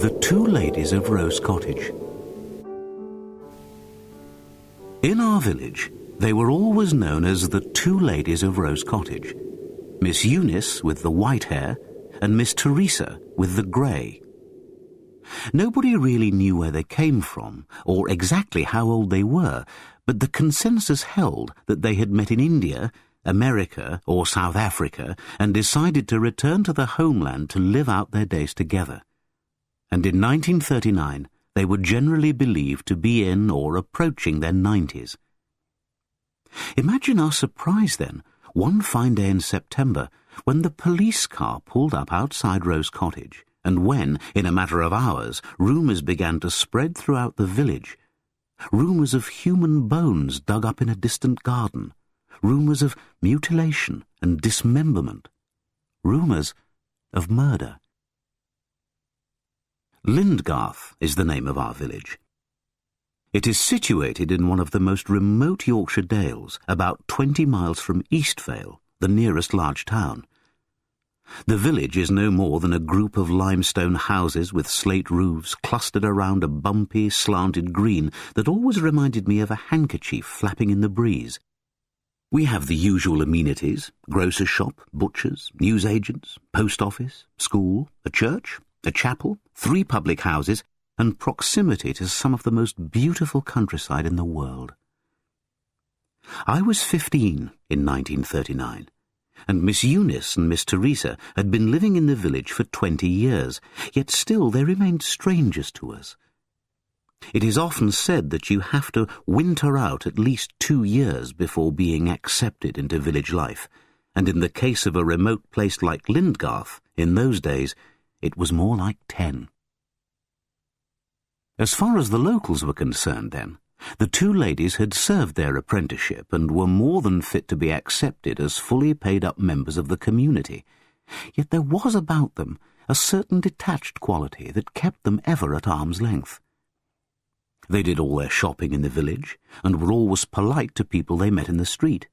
The Two Ladies of Rose Cottage. In our village, they were always known as the Two Ladies of Rose Cottage. Miss Eunice with the white hair and Miss Teresa with the grey. Nobody really knew where they came from or exactly how old they were, but the consensus held that they had met in India, America or South Africa and decided to return to the homeland to live out their days together. And in 1939 they were generally believed to be in or approaching their 90s. Imagine our surprise then, one fine day in September, when the police car pulled up outside Rose Cottage, and when, in a matter of hours, rumours began to spread throughout the village. Rumours of human bones dug up in a distant garden. Rumours of mutilation and dismemberment. Rumours of murder. Lindgarth is the name of our village. It is situated in one of the most remote Yorkshire dales, about 20 miles from Eastvale, the nearest large town. The village is no more than a group of limestone houses with slate roofs clustered around a bumpy, slanted green that always reminded me of a handkerchief flapping in the breeze. We have the usual amenities: grocer's shop, butchers, newsagents, post office, school, a church, a chapel, 3 public houses, and proximity to some of the most beautiful countryside in the world. I was 15 in 1939, and Miss Eunice and Miss Teresa had been living in the village for 20 years, yet still they remained strangers to us. It is often said that you have to winter out at least 2 years before being accepted into village life, and in the case of a remote place like Lindgarth, in those days, it was more like 10. As far as the locals were concerned then, the two ladies had served their apprenticeship and were more than fit to be accepted as fully paid-up members of the community. Yet there was about them a certain detached quality that kept them ever at arm's length. They did all their shopping in the village and were always polite to people they met in the street.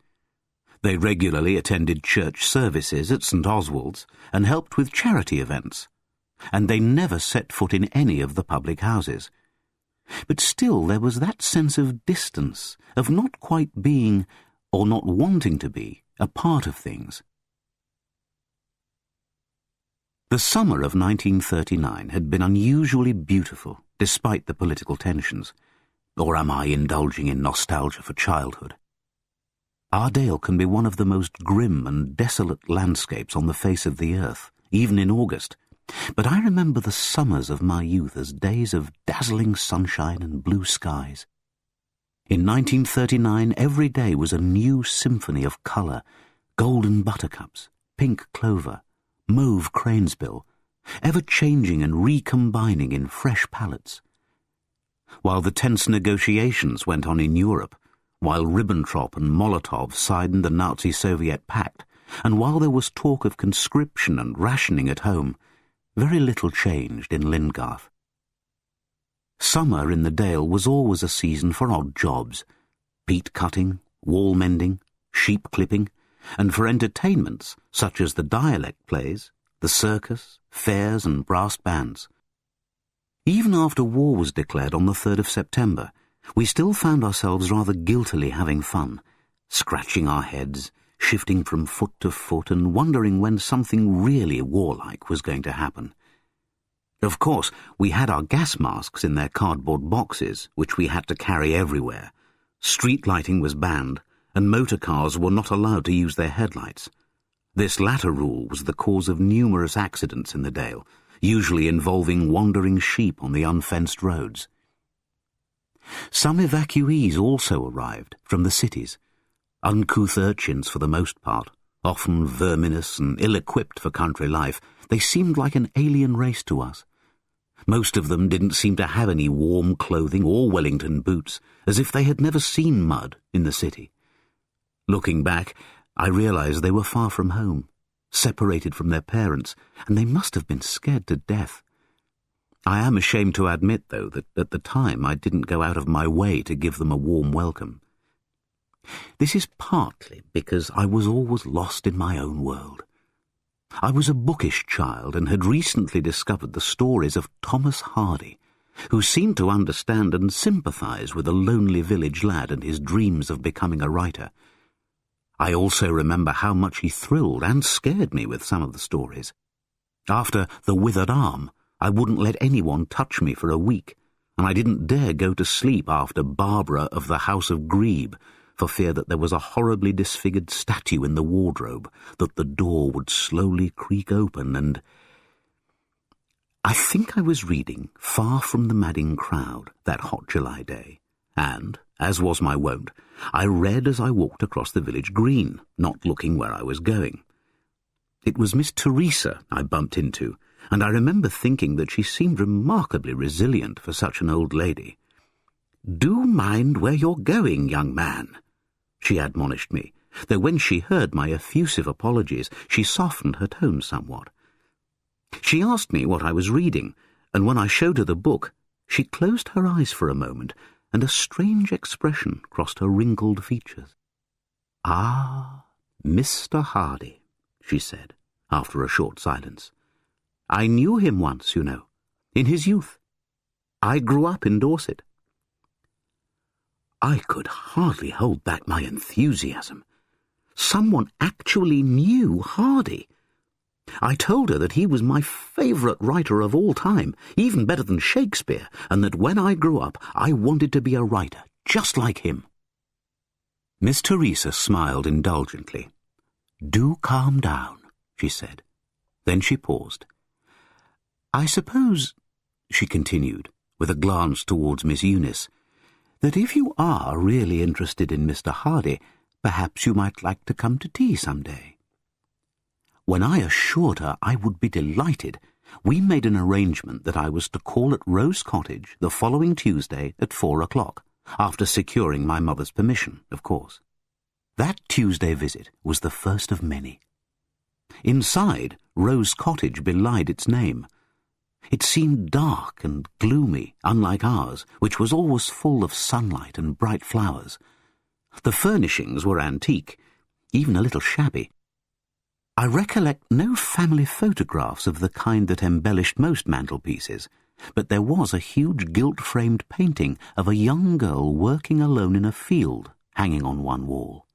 They regularly attended church services at St. Oswald's and helped with charity events, and they never set foot in any of the public houses. But still there was that sense of distance, of not quite being, or not wanting to be, a part of things. The summer of 1939 had been unusually beautiful, despite the political tensions. Or am I indulging in nostalgia for childhood? Our dale can be one of the most grim and desolate landscapes on the face of the earth, even in August. But I remember the summers of my youth as days of dazzling sunshine and blue skies. In 1939, every day was a new symphony of colour: golden buttercups, pink clover, mauve cranesbill, ever-changing and recombining in fresh palettes. While the tense negotiations went on in Europe, while Ribbentrop and Molotov signed the Nazi-Soviet pact, and while there was talk of conscription and rationing at home, very little changed in Lindgarth. Summer in the Dale was always a season for odd jobs: peat cutting, wall mending, sheep clipping, and for entertainments such as the dialect plays, the circus, fairs and brass bands. Even after war was declared on the 3rd of September, we still found ourselves rather guiltily having fun, scratching our heads, shifting from foot to foot and wondering when something really warlike was going to happen. Of course, we had our gas masks in their cardboard boxes, which we had to carry everywhere. Street lighting was banned, and motor cars were not allowed to use their headlights. This latter rule was the cause of numerous accidents in the Dale, usually involving wandering sheep on the unfenced roads. Some evacuees also arrived from the cities, uncouth urchins for the most part, often verminous and ill-equipped for country life. They seemed like an alien race to us. Most of them didn't seem to have any warm clothing or Wellington boots, as if they had never seen mud in the city. Looking back, I realized they were far from home, separated from their parents, and they must have been scared to death. I am ashamed to admit, though, that at the time I didn't go out of my way to give them a warm welcome. This is partly because I was always lost in my own world. I was a bookish child and had recently discovered the stories of Thomas Hardy, who seemed to understand and sympathize with a lonely village lad and his dreams of becoming a writer. I also remember how much he thrilled and scared me with some of the stories. After The Withered Arm, I wouldn't let anyone touch me for a week, and I didn't dare go to sleep after Barbara of the House of Grebe, for fear that there was a horribly disfigured statue in the wardrobe, that the door would slowly creak open, and... I think I was reading Far from the Madding Crowd that hot July day, and, as was my wont, I read as I walked across the village green, not looking where I was going. It was Miss Teresa I bumped into, and I remember thinking that she seemed remarkably resilient for such an old lady. "Do mind where you're going, young man," she admonished me, though when she heard my effusive apologies, she softened her tone somewhat. She asked me what I was reading, and when I showed her the book, she closed her eyes for a moment, and a strange expression crossed her wrinkled features. "Ah, Mr. Hardy," she said, after a short silence. "I knew him once, you know, in his youth. I grew up in Dorset." I could hardly hold back my enthusiasm. Someone actually knew Hardy. I told her that he was my favourite writer of all time, even better than Shakespeare, and that when I grew up I wanted to be a writer, just like him. Miss Teresa smiled indulgently. "Do calm down," she said. Then she paused. "I suppose," she continued, with a glance towards Miss Eunice, "that if you are really interested in Mr. Hardy, perhaps you might like to come to tea some day." When I assured her I would be delighted, we made an arrangement that I was to call at Rose Cottage the following Tuesday at 4 o'clock, after securing my mother's permission, of course. That Tuesday visit was the first of many. Inside, Rose Cottage belied its name. It seemed dark and gloomy, unlike ours, which was always full of sunlight and bright flowers. The furnishings were antique, even a little shabby. I recollect no family photographs of the kind that embellished most mantelpieces, but there was a huge gilt-framed painting of a young girl working alone in a field, hanging on one wall.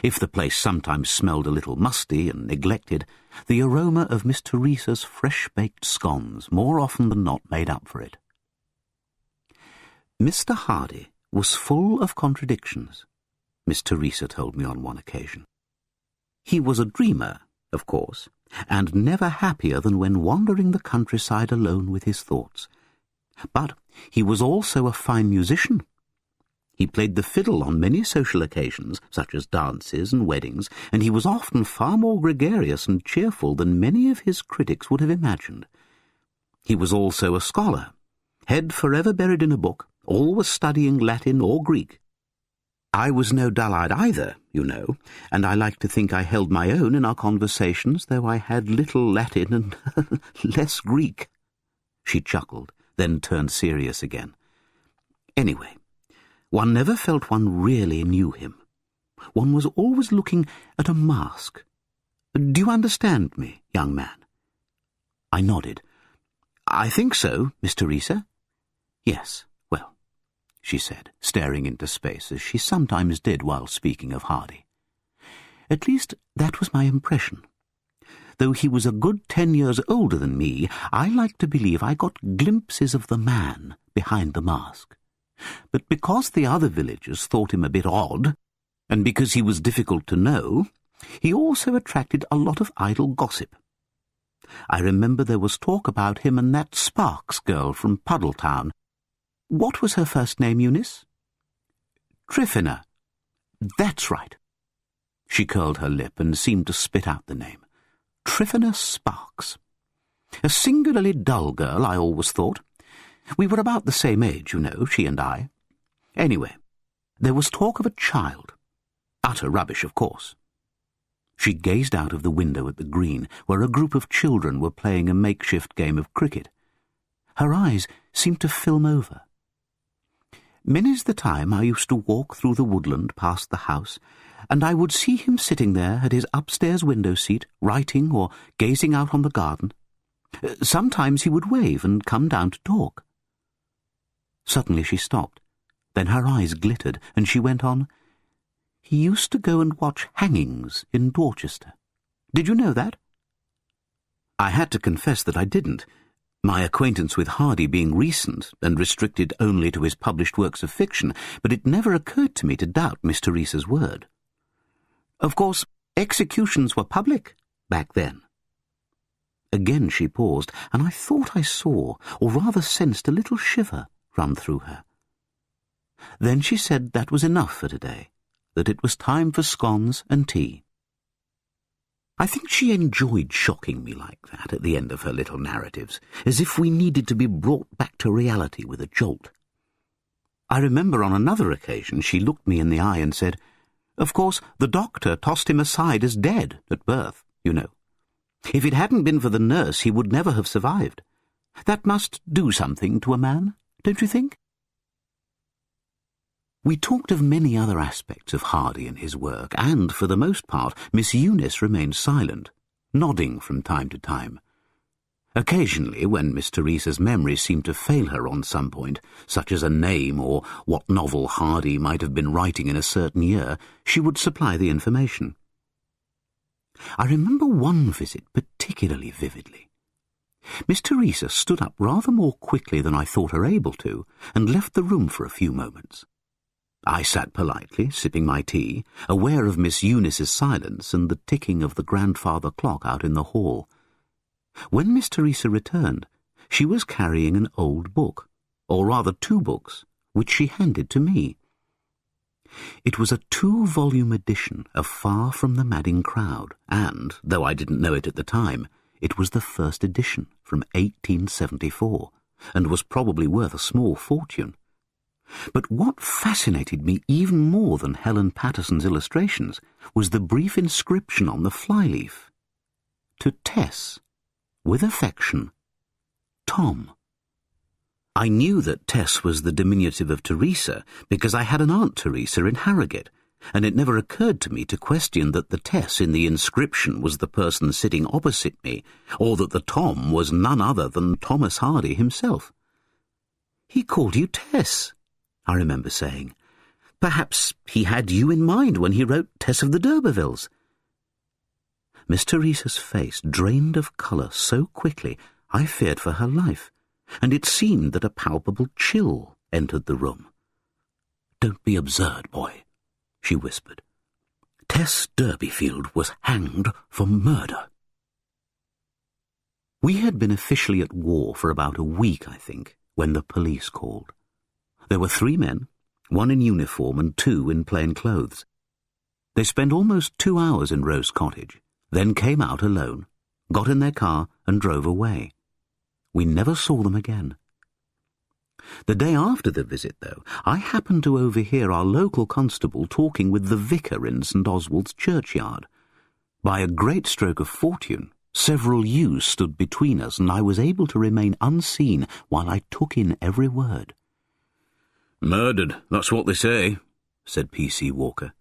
If the place sometimes smelled a little musty and neglected, the aroma of Miss Teresa's fresh-baked scones more often than not made up for it. Mr. Hardy was full of contradictions, Miss Teresa told me on one occasion. He was a dreamer, of course, and never happier than when wandering the countryside alone with his thoughts. But he was also a fine musician. He played the fiddle on many social occasions, such as dances and weddings, and he was often far more gregarious and cheerful than many of his critics would have imagined. He was also a scholar, head forever buried in a book, always studying Latin or Greek. I was no dullard either, you know, and I like to think I held my own in our conversations, though I had little Latin and less Greek. She chuckled, then turned serious again. Anyway, one never felt one really knew him. One was always looking at a mask. Do you understand me, young man? I nodded. I think so, Miss Teresa. Yes, well, she said, staring into space, as she sometimes did while speaking of Hardy. At least that was my impression. Though he was a good 10 years older than me, I like to believe I got glimpses of the man behind the mask. But because the other villagers thought him a bit odd, and because he was difficult to know, he also attracted a lot of idle gossip. I remember there was talk about him and that Sparks girl from Puddletown. What was her first name, Eunice? Tryphena. That's right. She curled her lip and seemed to spit out the name. Tryphena Sparks. A singularly dull girl, I always thought. We were about the same age, you know, she and I. Anyway, there was talk of a child. Utter rubbish, of course. She gazed out of the window at the green, where a group of children were playing a makeshift game of cricket. Her eyes seemed to film over. Many's the time I used to walk through the woodland past the house, and I would see him sitting there at his upstairs window seat, writing or gazing out on the garden. Sometimes he would wave and come down to talk. Suddenly she stopped. Then her eyes glittered, and she went on, "He used to go and watch hangings in Dorchester. Did you know that?" I had to confess that I didn't, my acquaintance with Hardy being recent and restricted only to his published works of fiction, but it never occurred to me to doubt Miss Teresa's word. Of course, executions were public back then. Again she paused, and I thought I saw, or rather sensed, a little shiver run through her. Then she said that was enough for today, that it was time for scones and tea. I think she enjoyed shocking me like that at the end of her little narratives, as if we needed to be brought back to reality with a jolt. I remember on another occasion she looked me in the eye and said, "Of course, the doctor tossed him aside as dead at birth, you know. If it hadn't been for the nurse, he would never have survived. That must do something to a man, don't you think?" We talked of many other aspects of Hardy and his work, and, for the most part, Miss Eunice remained silent, nodding from time to time. Occasionally, when Miss Teresa's memory seemed to fail her on some point, such as a name or what novel Hardy might have been writing in a certain year, she would supply the information. I remember one visit particularly vividly. Miss Teresa stood up rather more quickly than I thought her able to, and left the room for a few moments. I sat politely, sipping my tea, aware of Miss Eunice's silence and the ticking of the grandfather clock out in the hall. When Miss Teresa returned, she was carrying an old book, or rather 2 books, which she handed to me. It was a 2-volume edition of Far from the Madding Crowd, and, though I didn't know it at the time, it was the first edition from 1874, and was probably worth a small fortune. But what fascinated me even more than Helen Patterson's illustrations was the brief inscription on the flyleaf. "To Tess, with affection, Tom." I knew that Tess was the diminutive of Teresa because I had an Aunt Teresa in Harrogate, and it never occurred to me to question that the Tess in the inscription was the person sitting opposite me, or that the Tom was none other than Thomas Hardy himself. "He called you Tess," I remember saying. "Perhaps he had you in mind when he wrote Tess of the d'Urbervilles." Miss Teresa's face drained of colour so quickly I feared for her life, and it seemed that a palpable chill entered the room. "Don't be absurd, boy," she whispered. "Tess Durbeyfield was hanged for murder." We had been officially at war for about a week, I think, when the police called. There were 3 men, 1 in uniform and 2 in plain clothes. They spent almost 2 hours in Rose Cottage, then came out alone, got in their car and drove away. We never saw them again. The day after the visit, though, I happened to overhear our local constable talking with the vicar in St. Oswald's churchyard. By a great stroke of fortune, several ewes stood between us, and I was able to remain unseen while I took in every word. "Murdered, that's what they say," said P.C. Walker.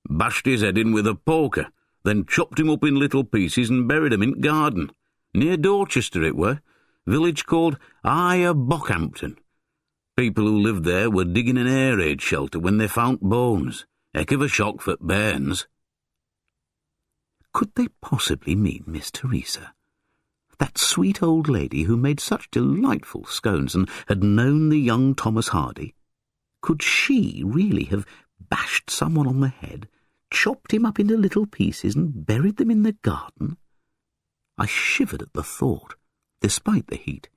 "Bashed his head in with a poker, then chopped him up in little pieces and buried him in garden. Near Dorchester it were, village called Higher Bockhampton. People who lived there were digging an air raid shelter when they found bones. Heck of a shock for bairns." Could they possibly mean Miss Teresa? That sweet old lady who made such delightful scones and had known the young Thomas Hardy? Could she really have bashed someone on the head, chopped him up into little pieces and buried them in the garden? I shivered at the thought, despite the heat.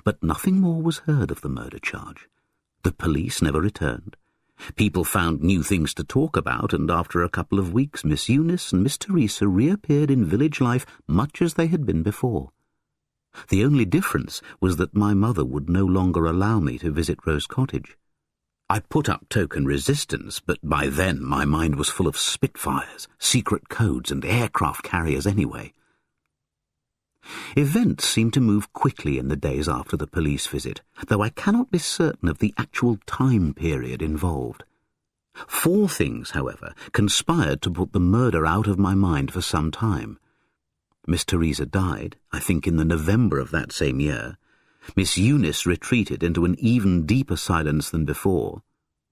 But nothing more was heard of the murder charge. The police never returned. People found new things to talk about, and after a couple of weeks Miss Eunice and Miss Teresa reappeared in village life much as they had been before. The only difference was that my mother would no longer allow me to visit Rose Cottage. I put up token resistance, but by then my mind was full of Spitfires, secret codes, and aircraft carriers anyway. Events seemed to move quickly in the days after the police visit, though I cannot be certain of the actual time period involved. 4 things, however, conspired to put the murder out of my mind for some time. Miss Teresa died, I think in the November of that same year. Miss Eunice retreated into an even deeper silence than before.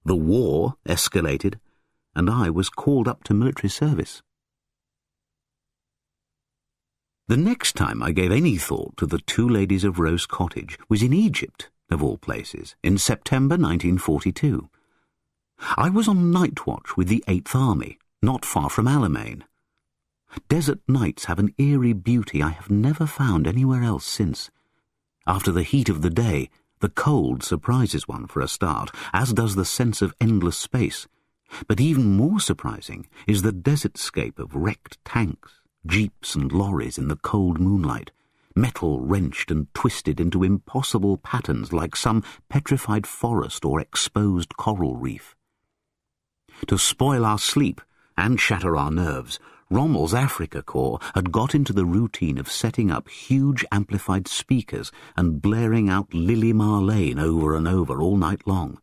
The war escalated, and I was called up to military service. The next time I gave any thought to the 2 ladies of Rose Cottage was in Egypt, of all places, in September 1942. I was on night watch with the 8th Army, not far from Alamein. Desert nights have an eerie beauty I have never found anywhere else since. After the heat of the day, the cold surprises one for a start, as does the sense of endless space. But even more surprising is the desertscape of wrecked tanks, jeeps and lorries in the cold moonlight, metal wrenched and twisted into impossible patterns like some petrified forest or exposed coral reef. To spoil our sleep and shatter our nerves, Rommel's Africa Corps had got into the routine of setting up huge amplified speakers and blaring out Lily Marlene over and over all night long.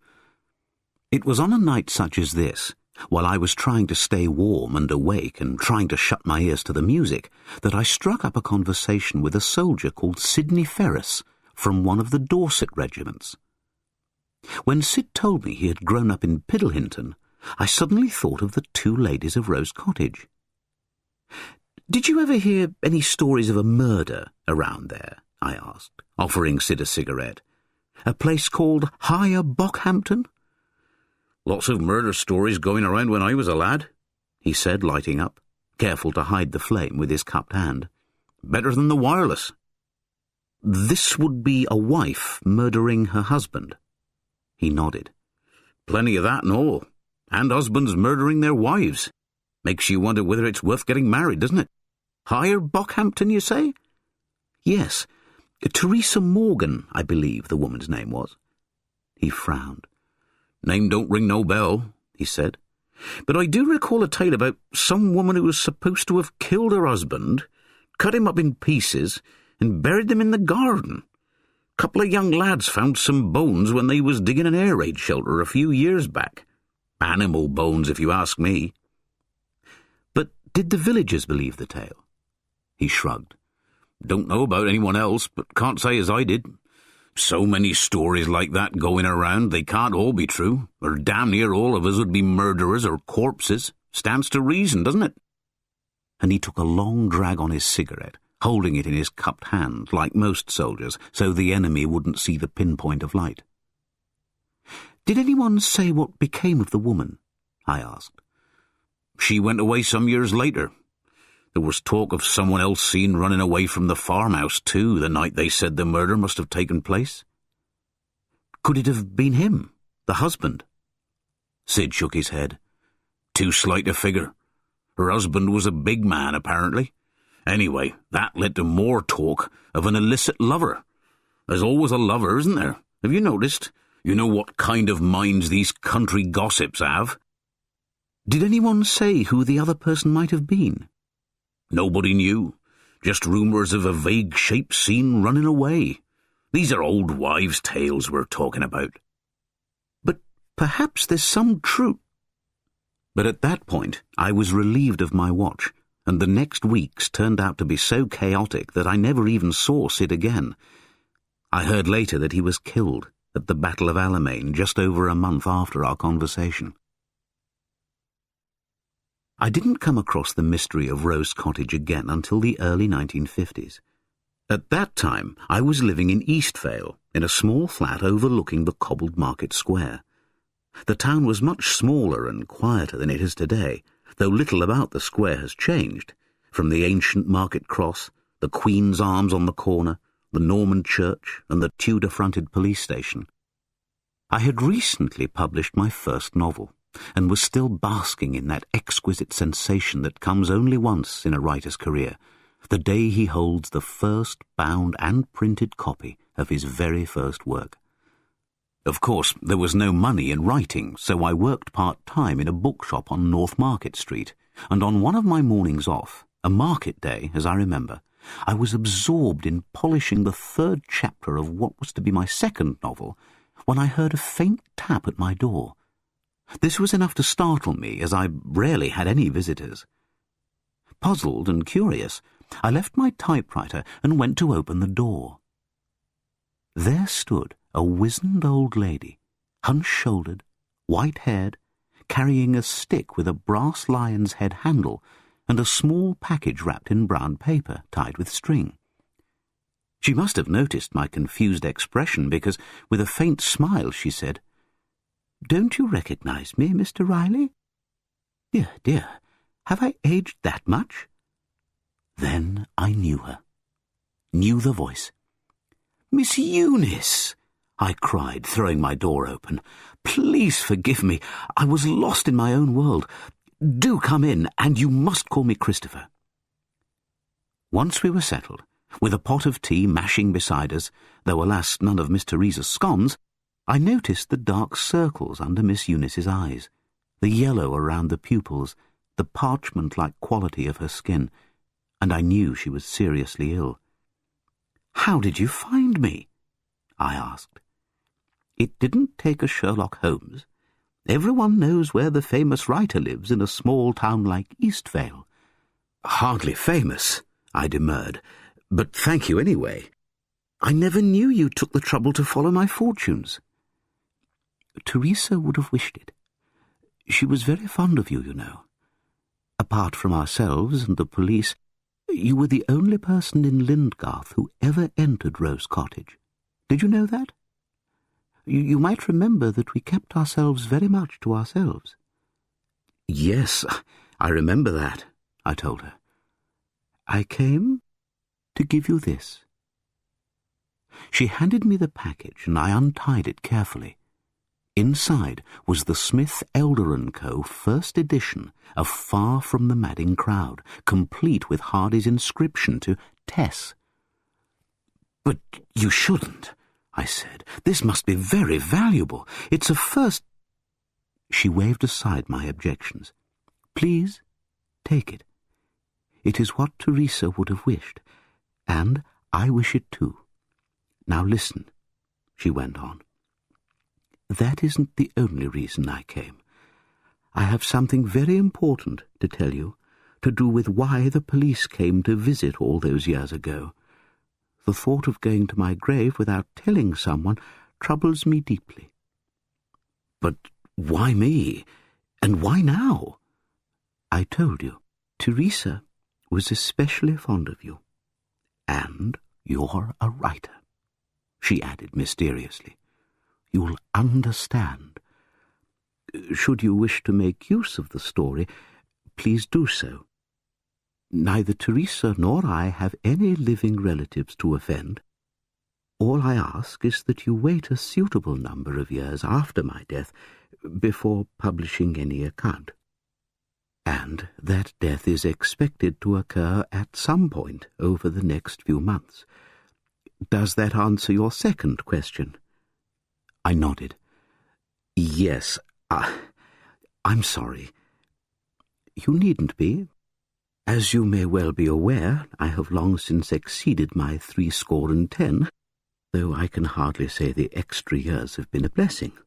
It was on a night such as this, while I was trying to stay warm and awake and trying to shut my ears to the music, that I struck up a conversation with a soldier called Sidney Ferris from one of the Dorset regiments. When Sid told me he had grown up in Piddlehinton, I suddenly thought of the 2 ladies of Rose Cottage. "Did you ever hear any stories of a murder around there?" I asked, offering Sid a cigarette. "A place called Higher Bockhampton?" "Lots of murder stories going around when I was a lad," he said, lighting up, careful to hide the flame with his cupped hand. "Better than the wireless." "This would be a wife murdering her husband?" He nodded. "Plenty of that and all. And husbands murdering their wives. Makes you wonder whether it's worth getting married, doesn't it? Higher Bockhampton, you say?" "Yes. Teresa Morgan, I believe the woman's name was." He frowned. "Name don't ring no bell," he said. "But I do recall a tale about some woman who was supposed to have killed her husband, cut him up in pieces, and buried them in the garden. Couple of young lads found some bones when they was digging an air raid shelter a few years back. Animal bones, if you ask me." "But did the villagers believe the tale?" He shrugged. "Don't know about anyone else, but can't say as I did. So many stories like that going around, they can't all be true, or damn near all of us would be murderers or corpses. Stands to reason, doesn't it?" And he took a long drag on his cigarette, holding it in his cupped hand, like most soldiers, so the enemy wouldn't see the pinpoint of light. "Did anyone say what became of the woman?" I asked. "She went away some years later. There was talk of someone else seen running away from the farmhouse, too, the night they said the murder must have taken place." "Could it have been him, the husband?" Sid shook his head. "Too slight a figure. Her husband was a big man, apparently. Anyway, that led to more talk of an illicit lover. There's always a lover, isn't there? Have you noticed? You know what kind of minds these country gossips have." "Did anyone say who the other person might have been?" "Nobody knew. Just rumours of a vague shape seen running away. These are old wives' tales we're talking about." "But perhaps there's some truth." But at that point I was relieved of my watch, and the next weeks turned out to be so chaotic that I never even saw Sid again. I heard later that he was killed at the Battle of Alamein just over a month after our conversation. I didn't come across the mystery of Rose Cottage again until the early 1950s. At that time, I was living in Eastvale, in a small flat overlooking the cobbled market square. The town was much smaller and quieter than it is today, though little about the square has changed, from the ancient market cross, the Queen's Arms on the corner, the Norman church, and the Tudor-fronted police station. I had recently published my first novel, and was still basking in that exquisite sensation that comes only once in a writer's career, the day he holds the first bound and printed copy of his very first work. Of course, there was no money in writing, so I worked part-time in a bookshop on North Market Street, and on one of my mornings off, a market day, as I remember, I was absorbed in polishing the 3rd chapter of what was to be my second novel when I heard a faint tap at my door. This was enough to startle me, as I rarely had any visitors. Puzzled and curious, I left my typewriter and went to open the door. There stood a wizened old lady, hunch-shouldered, white-haired, carrying a stick with a brass lion's head handle and a small package wrapped in brown paper tied with string. She must have noticed my confused expression because, with a faint smile, she said, "Don't you recognize me, Mr. Riley? Dear, dear, have I aged that much?" Then I knew her, knew the voice. "Miss Eunice!" I cried, throwing my door open. "Please forgive me. I was lost in my own world. Do come in, and you must call me Christopher." Once we were settled, with a pot of tea mashing beside us, though alas none of Miss Teresa's scones, I noticed the dark circles under Miss Eunice's eyes, the yellow around the pupils, the parchment-like quality of her skin, and I knew she was seriously ill. "How did you find me?" I asked. "It didn't take a Sherlock Holmes. Everyone knows where the famous writer lives in a small town like Eastvale." "Hardly famous," I demurred, "but thank you anyway. I never knew you took the trouble to follow my fortunes." "Teresa would have wished it. She was very fond of you, you know. Apart from ourselves and the police, you were the only person in Lindgarth who ever entered Rose Cottage. Did you know that? You might remember that we kept ourselves very much to ourselves." "Yes, I remember that," I told her. "I came to give you this." She handed me the package, and I untied it carefully. Inside was the Smith, Elder & Co. first edition of Far from the Madding Crowd, complete with Hardy's inscription to Tess. "But you shouldn't," I said. "This must be very valuable. It's a first—" She waved aside my objections. "Please, take it. It is what Teresa would have wished, and I wish it too. Now listen," she went on. "That isn't the only reason I came. I have something very important to tell you, to do with why the police came to visit all those years ago. The thought of going to my grave without telling someone troubles me deeply." "But why me? And why now?" "I told you. Teresa was especially fond of you. And you're a writer," she added mysteriously. "You'll understand. Should you wish to make use of the story, please do so. Neither Teresa nor I have any living relatives to offend. All I ask is that you wait a suitable number of years after my death before publishing any account. And that death is expected to occur at some point over the next few months. Does that answer your second question?" I nodded. "Yes, I'm sorry." "You needn't be. As you may well be aware, I have long since exceeded my 70, though I can hardly say the extra years have been a blessing.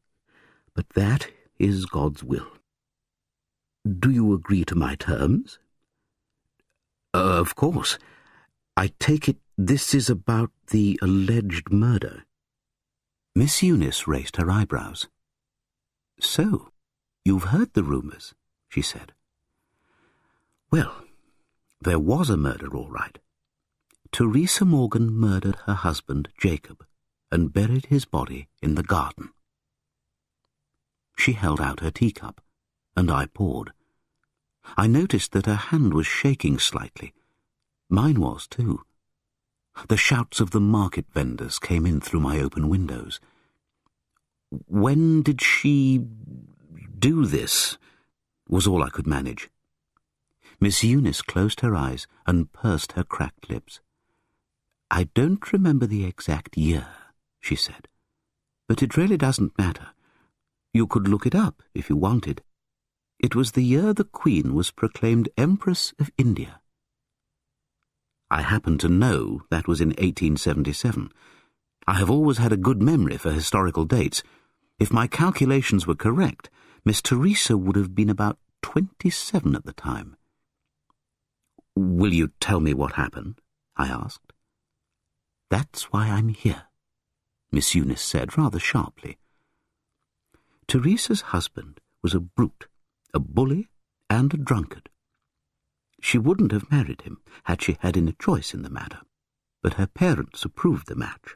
But that is God's will. Do you agree to my terms?" Of course. I take it this is about the alleged murder." Miss Eunice raised her eyebrows. "So, you've heard the rumours," she said. "Well, there was a murder, all right. Teresa Morgan murdered her husband, Jacob, and buried his body in the garden." She held out her teacup, and I poured. I noticed that her hand was shaking slightly. Mine was, too. The shouts of the market vendors came in through my open windows. "When did she do this?" was all I could manage. Miss Eunice closed her eyes and pursed her cracked lips. "I don't remember the exact year," she said, "but it really doesn't matter. You could look it up if you wanted. It was the year the Queen was proclaimed Empress of India." I happen to know that was in 1877. I have always had a good memory for historical dates. If my calculations were correct, Miss Teresa would have been about 27 at the time. "Will you tell me what happened?" I asked. "That's why I'm here," Miss Eunice said rather sharply. Teresa's husband was a brute, a bully and a drunkard. She wouldn't have married him had she had any choice in the matter, but her parents approved the match.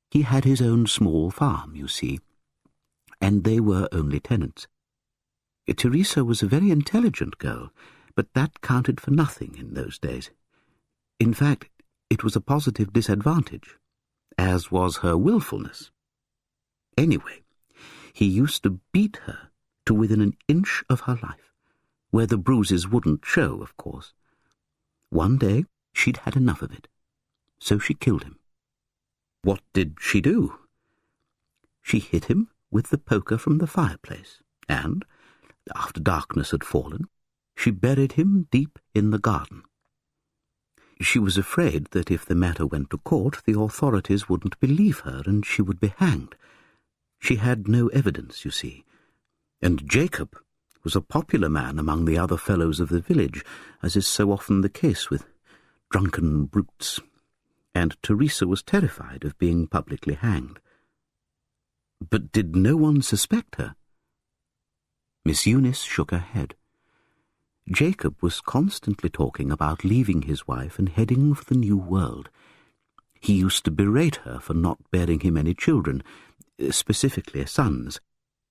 He had his own small farm, you see, and they were only tenants. Teresa was a very intelligent girl, but that counted for nothing in those days. In fact, it was a positive disadvantage, as was her willfulness. Anyway, he used to beat her to within an inch of her life, where the bruises wouldn't show, of course. One day she'd had enough of it, so she killed him. What did she do? She hit him with the poker from the fireplace, and, after darkness had fallen, she buried him deep in the garden. She was afraid that if the matter went to court, the authorities wouldn't believe her and she would be hanged. She had no evidence, you see, and Jacob was a popular man among the other fellows of the village, as is so often the case with drunken brutes, and Teresa was terrified of being publicly hanged. But did no one suspect her? Miss Eunice shook her head. Jacob was constantly talking about leaving his wife and heading for the New World. He used to berate her for not bearing him any children, specifically sons,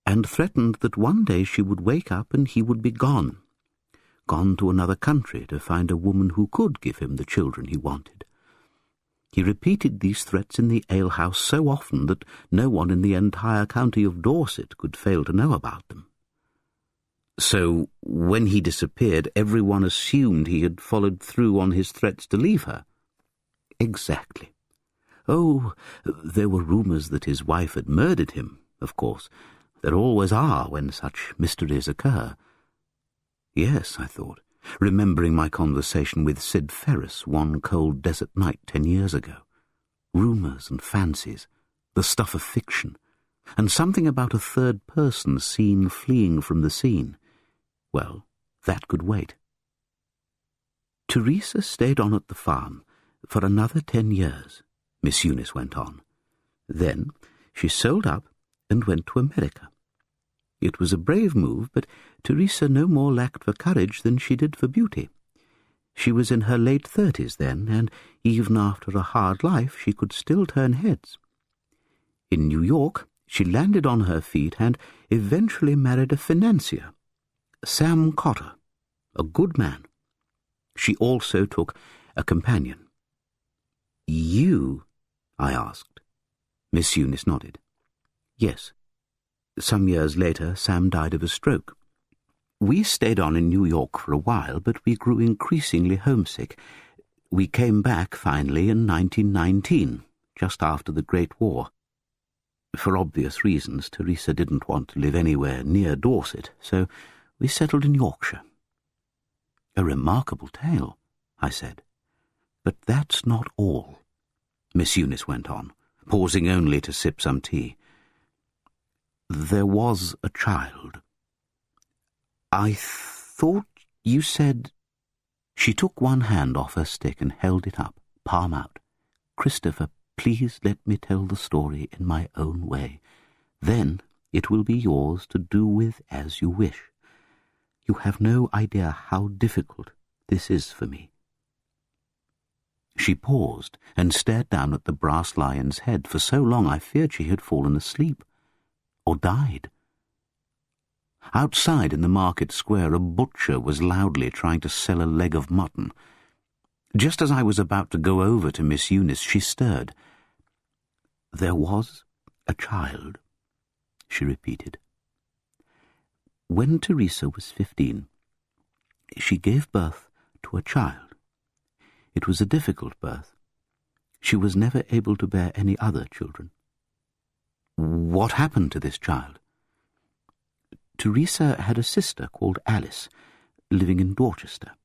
and threatened that one day she would wake up and he would be gone to another country to find a woman who could give him the children he wanted. He repeated these threats in the alehouse so often that no one in the entire county of Dorset could fail to know about them. So, when he disappeared, everyone assumed he had followed through on his threats to leave her. Exactly. Oh, there were rumours that his wife had murdered him, of course. There always are when such mysteries occur. Yes, I thought, remembering my conversation with Sid Ferris one cold desert night 10 years ago. Rumours and fancies, the stuff of fiction, and something about a third person seen fleeing from the scene. Well, that could wait. Teresa stayed on at the farm for another 10 years, Miss Eunice went on. Then she sold up and went to America. It was a brave move, but Teresa no more lacked for courage than she did for beauty. She was in her late 30s then, and even after a hard life she could still turn heads. In New York she landed on her feet and eventually married a financier, Sam Cotter, a good man. She also took a companion. "You?" I asked. Miss Eunice nodded. "Yes. Some years later, Sam died of a stroke. We stayed on in New York for a while, but we grew increasingly homesick. We came back, finally, in 1919, just after the Great War. For obvious reasons, Teresa didn't want to live anywhere near Dorset, so we settled in Yorkshire." "A remarkable tale," I said. "But that's not all," Miss Eunice went on, pausing only to sip some tea. "There was a child. I thought you said—" She took one hand off her stick and held it up, palm out. "Christopher, please let me tell the story in my own way. Then it will be yours to do with as you wish. You have no idea how difficult this is for me." She paused and stared down at the brass lion's head for so long I feared she had fallen asleep, or died. Outside in the market square a butcher was loudly trying to sell a leg of mutton. Just as I was about to go over to Miss Eunice, she stirred. "There was a child," she repeated. "When Teresa was 15, she gave birth to a child. It was a difficult birth. She was never able to bear any other children." "What happened to this child?" "Teresa had a sister called Alice, living in Dorchester.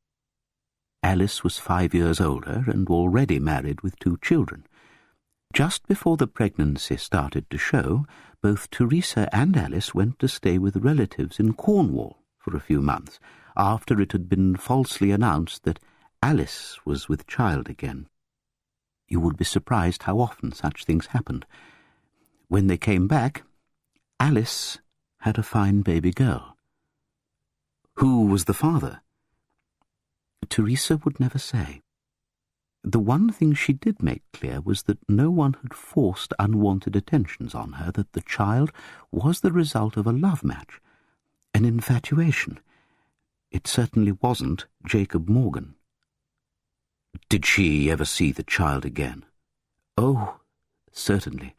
Alice was 5 years older and already married with 2 children. Just before the pregnancy started to show, both Teresa and Alice went to stay with relatives in Cornwall for a few months, after it had been falsely announced that Alice was with child again. You would be surprised how often such things happened. When they came back, Alice had a fine baby girl. Who was the father? Teresa would never say. The one thing she did make clear was that no one had forced unwanted attentions on her, that the child was the result of a love match, an infatuation. It certainly wasn't Jacob Morgan. Did she ever see the child again? Oh, certainly.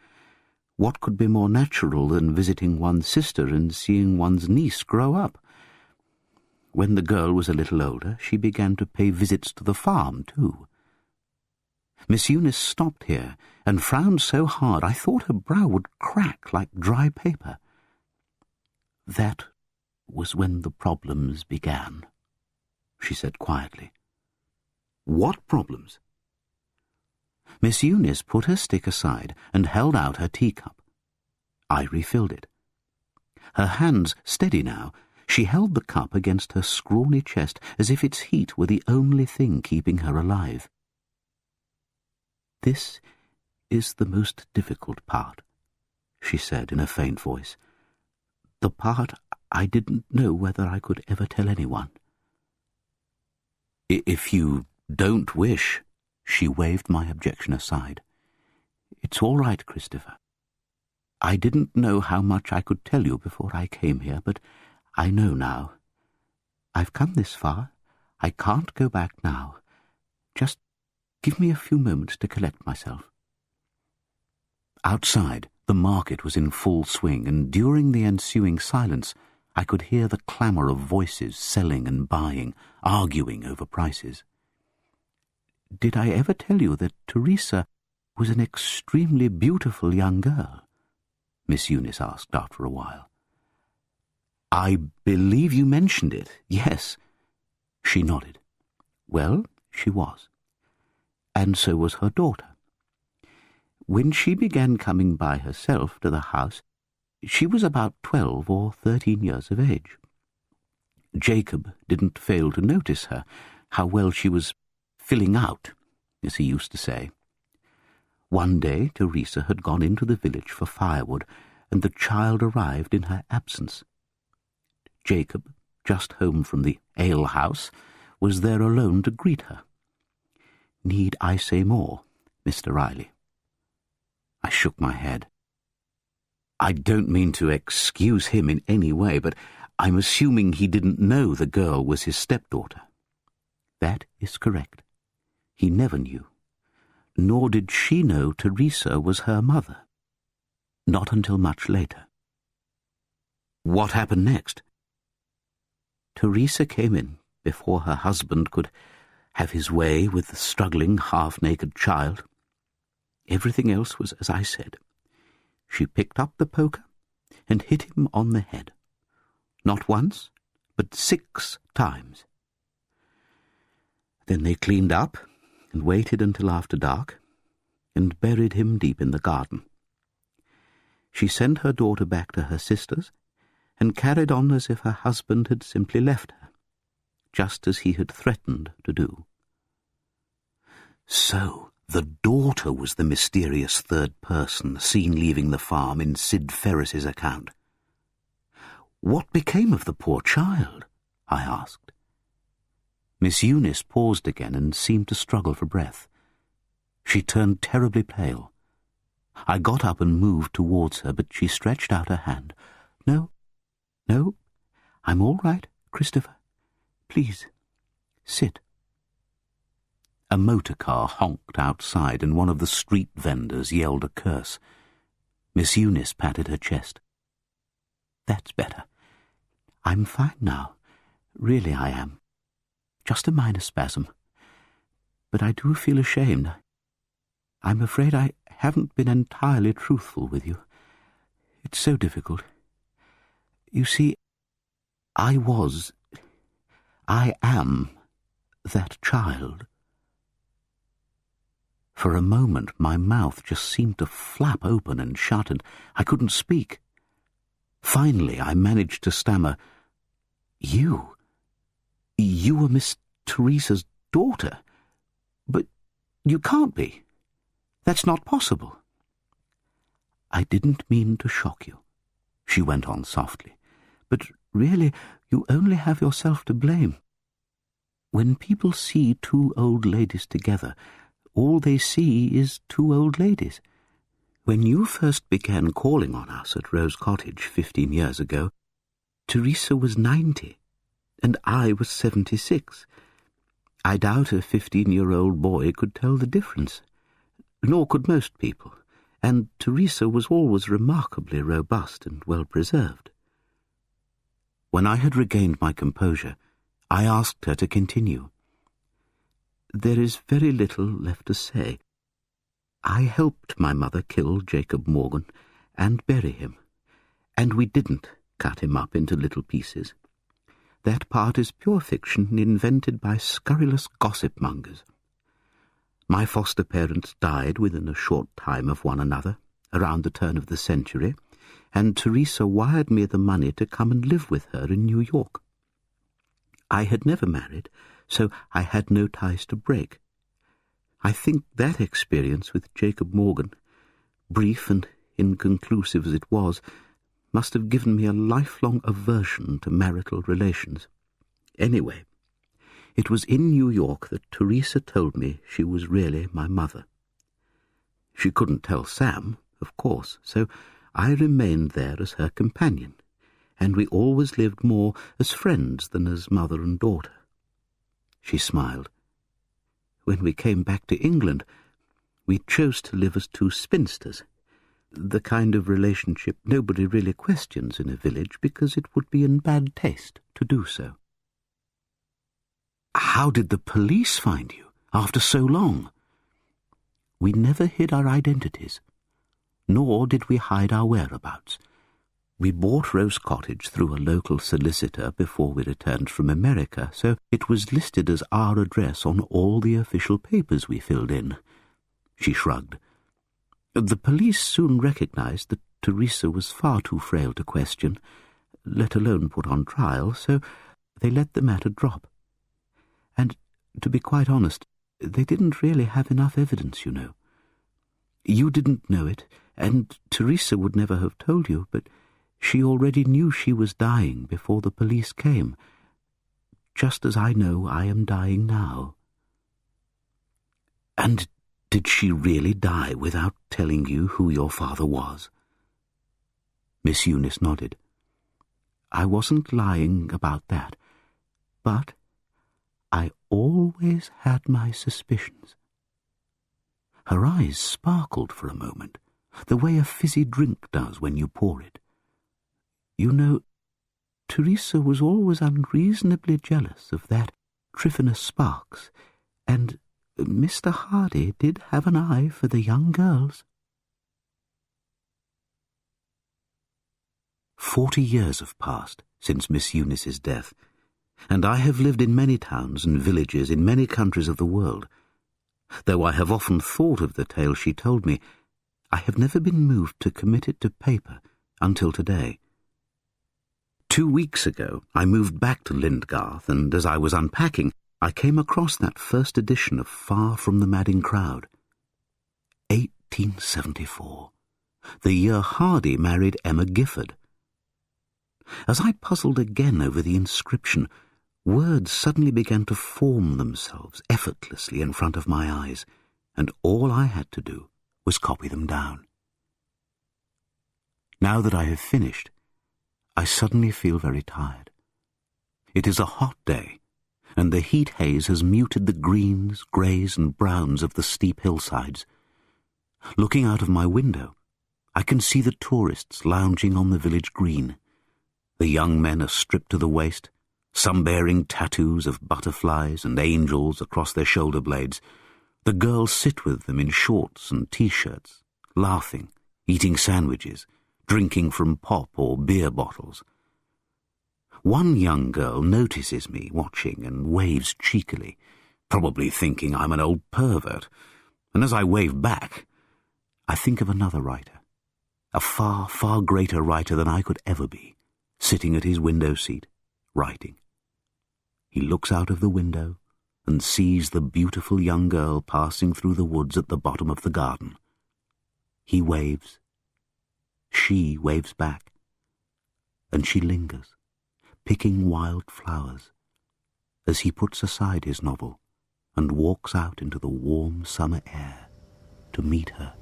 What could be more natural than visiting one's sister and seeing one's niece grow up? When the girl was a little older, she began to pay visits to the farm, too. Miss Eunice stopped here and frowned so hard I thought her brow would crack like dry paper. That was when the problems began, she said quietly. What problems? Miss Eunice put her stick aside and held out her teacup. I refilled it. Her hands steady now, she held the cup against her scrawny chest as if its heat were the only thing keeping her alive. This is the most difficult part, she said in a faint voice. The part I didn't know whether I could ever tell anyone. If you don't wish, she waved my objection aside. It's all right, Christopher. I didn't know how much I could tell you before I came here, but I know now. I've come this far. I can't go back now. Just give me a few moments to collect myself. Outside, the market was in full swing, and during the ensuing silence, I could hear the clamour of voices selling and buying, arguing over prices. Did I ever tell you that Teresa was an extremely beautiful young girl? Miss Eunice asked after a while. I believe you mentioned it, yes. She nodded. Well, she was. And so was her daughter. When she began coming by herself to the house, she was about 12 or 13 years of age. Jacob didn't fail to notice her, how well she was filling out, as he used to say. One day Teresa had gone into the village for firewood, and the child arrived in her absence. Jacob, just home from the alehouse, was there alone to greet her. Need I say more, Mr. Riley? I shook my head. I don't mean to excuse him in any way, but I'm assuming he didn't know the girl was his stepdaughter. That is correct. He never knew. Nor did she know Teresa was her mother. Not until much later. What happened next? Teresa came in before her husband could have his way with the struggling, half-naked child. Everything else was as I said. She picked up the poker and hit him on the head. Not once, but 6 times. Then they cleaned up and waited until after dark and buried him deep in the garden. She sent her daughter back to her sisters and carried on as if her husband had simply left her, just as he had threatened to do. So the daughter was the mysterious third person seen leaving the farm in Sid Ferris's account. What became of the poor child? I asked. Miss Eunice paused again and seemed to struggle for breath. She turned terribly pale. I got up and moved towards her, but she stretched out her hand. No, I'm all right, Christopher. Please, sit. A motor car honked outside, and one of the street vendors yelled a curse. Miss Eunice patted her chest. That's better. I'm fine now. Really I am. Just a minor spasm. But I do feel ashamed. I'm afraid I haven't been entirely truthful with you. It's so difficult. You see, I am that child. For a moment my mouth just seemed to flap open and shut, and I couldn't speak. Finally I managed to stammer, "You were Miss Teresa's daughter? But you can't be. That's not possible." "I didn't mean to shock you," she went on softly, "but really you only have yourself to blame. When people see two old ladies together, all they see is two old ladies. When you first began calling on us at Rose Cottage 15 years ago, Teresa was 90, and I was 76. I doubt a 15-year-old boy could tell the difference, nor could most people, and Teresa was always remarkably robust and well-preserved." When I had regained my composure, I asked her to continue. "There is very little left to say. I helped my mother kill Jacob Morgan and bury him, and we didn't cut him up into little pieces. That part is pure fiction invented by scurrilous gossip-mongers. My foster parents died within a short time of one another, around the turn of the century, and Teresa wired me the money to come and live with her in New York. I had never married, so I had no ties to break. I think that experience with Jacob Morgan, brief and inconclusive as it was, must have given me a lifelong aversion to marital relations. Anyway, it was in New York that Teresa told me she was really my mother. She couldn't tell Sam, of course, so I remained there as her companion, and we always lived more as friends than as mother and daughter." She smiled. "When we came back to England, we chose to live as two spinsters, the kind of relationship nobody really questions in a village because it would be in bad taste to do so." "How did the police find you after so long?" "We never hid our identities, nor did we hide our whereabouts. We bought Rose Cottage through a local solicitor before we returned from America, so it was listed as our address on all the official papers we filled in." She shrugged. "The police soon recognized that Teresa was far too frail to question, let alone put on trial, so they let the matter drop. And, to be quite honest, they didn't really have enough evidence, you know. You didn't know it, and Teresa would never have told you, but she already knew she was dying before the police came, just as I know I am dying now." "And did she really die without telling you who your father was?" Miss Eunice nodded. "I wasn't lying about that, but I always had my suspicions." Her eyes sparkled for a moment, the way a fizzy drink does when you pour it. "You know, Teresa was always unreasonably jealous of that Tryphonus Sparks, and Mr. Hardy did have an eye for the young girls." 40 years have passed since Miss Eunice's death, and I have lived in many towns and villages in many countries of the world. Though I have often thought of the tale she told me, I have never been moved to commit it to paper until today. 2 weeks ago I moved back to Lindgarth, and as I was unpacking, I came across that first edition of Far from the Madding Crowd. 1874, the year Hardy married Emma Gifford. As I puzzled again over the inscription, words suddenly began to form themselves effortlessly in front of my eyes, and all I had to do was copy them down. Now that I have finished, I suddenly feel very tired. It is a hot day, and the heat haze has muted the greens, greys, and browns of the steep hillsides. Looking out of my window, I can see the tourists lounging on the village green. The young men are stripped to the waist, some bearing tattoos of butterflies and angels across their shoulder blades. The girls sit with them in shorts and T-shirts, laughing, eating sandwiches, drinking from pop or beer bottles. One young girl notices me watching and waves cheekily, probably thinking I'm an old pervert, and as I wave back, I think of another writer, a far, far greater writer than I could ever be, sitting at his window seat, writing. He looks out of the window and sees the beautiful young girl passing through the woods at the bottom of the garden. He waves. She waves back. And she lingers, picking wild flowers, as he puts aside his novel and walks out into the warm summer air to meet her.